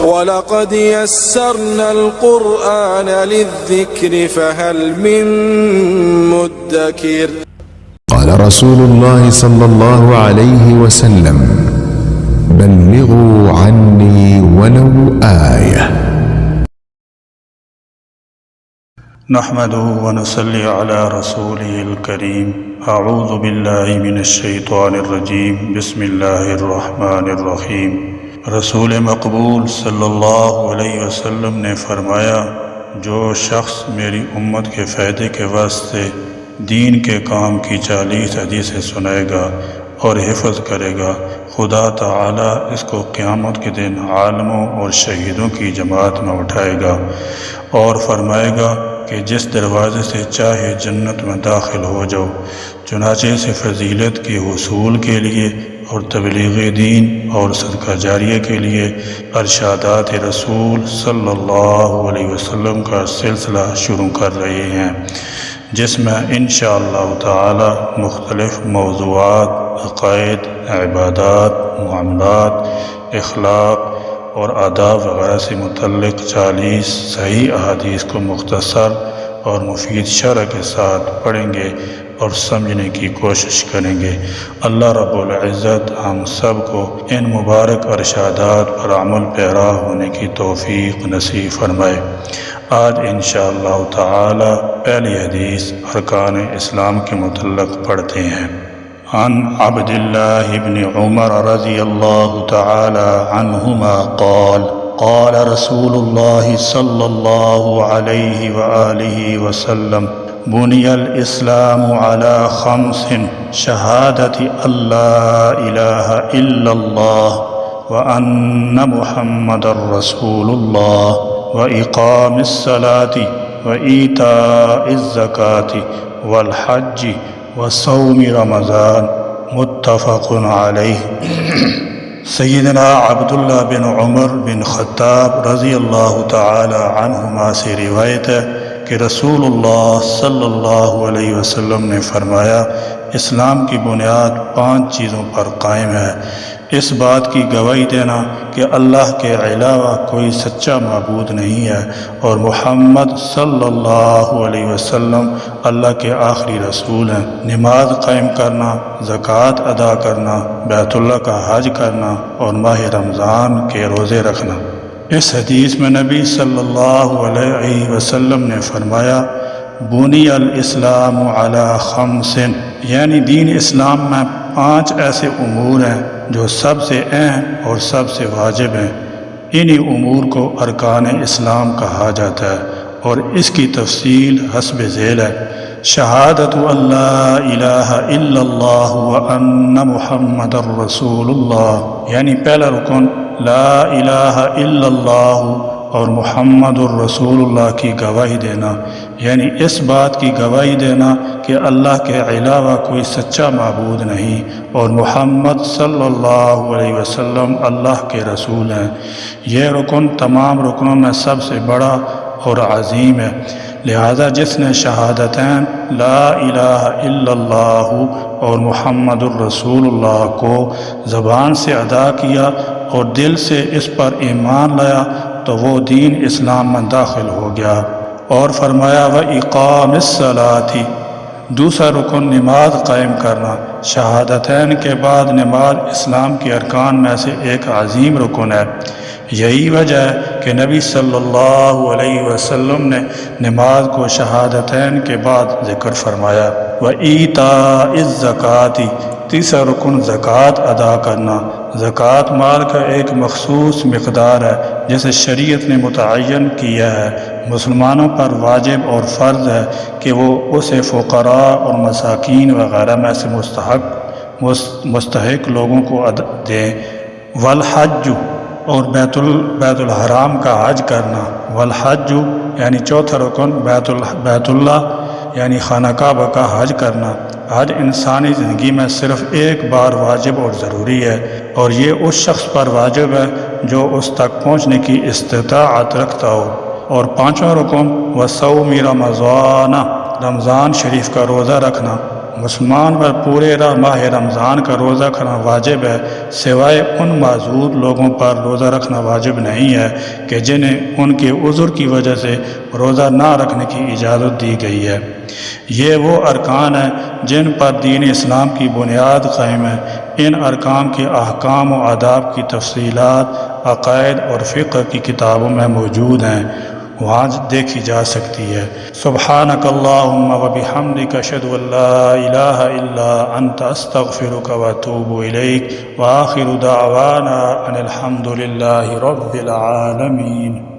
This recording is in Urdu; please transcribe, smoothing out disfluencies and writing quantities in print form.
وَلَقَدْ يَسَّرْنَا الْقُرْآنَ لِلذِّكْرِ فَهَلْ مِن مُّدَّكِرٍ قال رسول الله صلى الله عليه وسلم بلغوا عني ولو آية. نحمده ونصلي على رسوله الكريم. اعوذ باللہ من الشیطان الرجیم. بسم اللہ الرحمن الرحیم. رسول مقبول صلی اللہ علیہ وسلم نے فرمایا، جو شخص میری امت کے فائدے کے واسطے دین کے کام کی 40 حدیثیں سنائے گا اور حفظ کرے گا، خدا تعالی اس کو قیامت کے دن عالموں اور شہیدوں کی جماعت میں اٹھائے گا اور فرمائے گا کہ جس دروازے سے چاہے جنت میں داخل ہو جاؤ. چنانچہ اس فضیلت کے حصول کے لیے اور تبلیغ دین اور صدقہ جاریہ کے لیے ارشادات رسول صلی اللہ علیہ وسلم کا سلسلہ شروع کر رہے ہیں، جس میں انشاءاللہ تعالی مختلف موضوعات، عقائد، عبادات، معاملات، اخلاق اور آداب وغیرہ سے متعلق 40 صحیح احادیث کو مختصر اور مفید شرح کے ساتھ پڑھیں گے اور سمجھنے کی کوشش کریں گے. اللہ رب العزت ہم سب کو ان مبارک ارشادات پر عمل پیرا ہونے کی توفیق نصیب فرمائے. آج انشاءاللہ تعالی پہلی حدیث ارکان اسلام کے متعلق پڑھتے ہیں. عن عبد الله بن عمر رضي الله تعالى عنهما قال قال رسول الله صلى الله عليه وآله وسلم بني الإسلام على 5: شهادة أن لا إله إلا الله وأن محمد رسول الله وإقام الصلاة وإيتاء الزكاة والحج وصوم رمضان. متفق علیہ. سیدنا عبداللہ بن عمر بن خطاب رضی اللہ تعالی عنہما سے روایت ہے کہ رسول اللہ صلی اللہ علیہ وسلم نے فرمایا، اسلام کی بنیاد 5 چیزوں پر قائم ہے: اس بات کی گواہی دینا کہ اللہ کے علاوہ کوئی سچا معبود نہیں ہے اور محمد صلی اللہ علیہ وسلم اللہ کے آخری رسول ہیں، نماز قائم کرنا، زکوٰۃ ادا کرنا، بیت اللہ کا حج کرنا اور ماہ رمضان کے روزے رکھنا. اس حدیث میں نبی صلی اللہ علیہ وسلم نے فرمایا، بنی الاسلام علی 5، یعنی دین اسلام میں 5 ایسے امور ہیں جو سب سے اہم اور سب سے واجب ہیں. انہی امور کو ارکان اسلام کہا جاتا ہے اور اس کی تفصیل حسب ذیل ہے. شہادت ان لا الہ الا اللہ وان محمد رسول اللہ، یعنی پہلا رکن لا الہ الا اللہ اور محمد الرسول اللہ کی گواہی دینا، یعنی اس بات کی گواہی دینا کہ اللہ کے علاوہ کوئی سچا معبود نہیں اور محمد صلی اللہ علیہ وسلم اللہ کے رسول ہیں. یہ رکن تمام رکنوں میں سب سے بڑا اور عظیم ہے. لہذا جس نے شہادتین لا الہ الا اللہ اور محمد الرسول اللہ کو زبان سے ادا کیا اور دل سے اس پر ایمان لایا تو وہ دین اسلام میں داخل ہو گیا. اور فرمایا وَإِقَامِ الصَّلَاةِ، دوسرا رکن نماز قائم کرنا. شہادتین کے بعد نماز اسلام کے ارکان میں سے ایک عظیم رکن ہے. یہی وجہ ہے کہ نبی صلی اللہ علیہ وسلم نے نماز کو شہادتین کے بعد ذکر فرمایا. وَإِيتَاءِ الزَّكَاةِ، تیسرا رکن زکوٰۃ ادا کرنا. زکوٰۃ مال کا ایک مخصوص مقدار ہے جسے شریعت نے متعین کیا ہے. مسلمانوں پر واجب اور فرض ہے کہ وہ اسے فقراء اور مساکین وغیرہ میں سے مستحق لوگوں کو دیں. والحج، اور بیت الحرام کا حج کرنا. والحج یعنی چوتھا رکن بیت اللہ یعنی خانہ کعبہ کا حج کرنا. حج انسانی زندگی میں صرف ایک بار واجب اور ضروری ہے اور یہ اس شخص پر واجب ہے جو اس تک پہنچنے کی استطاعت رکھتا ہو. اور 5واں رکن وصوم رمضان، رمضان شریف کا روزہ رکھنا. مسلمان پر پورے ماہ رمضان کا روزہ رکھنا واجب ہے، سوائے ان معذور لوگوں پر روزہ رکھنا واجب نہیں ہے کہ جنہیں ان کے عذر کی وجہ سے روزہ نہ رکھنے کی اجازت دی گئی ہے۔ یہ وہ ارکان ہیں جن پر دین اسلام کی بنیاد قائم ہے۔ ان ارکان کے احکام و آداب کی تفصیلات عقائد اور فقہ کی کتابوں میں موجود ہیں، وہاں دیکھی جا سکتی ہے۔ سبحانک اللہم و بحمدک اشہد ان لا الہ الا انت استغفرک و اتوب الیک، وآخر دعوانا ان الحمد للہ رب العالمین۔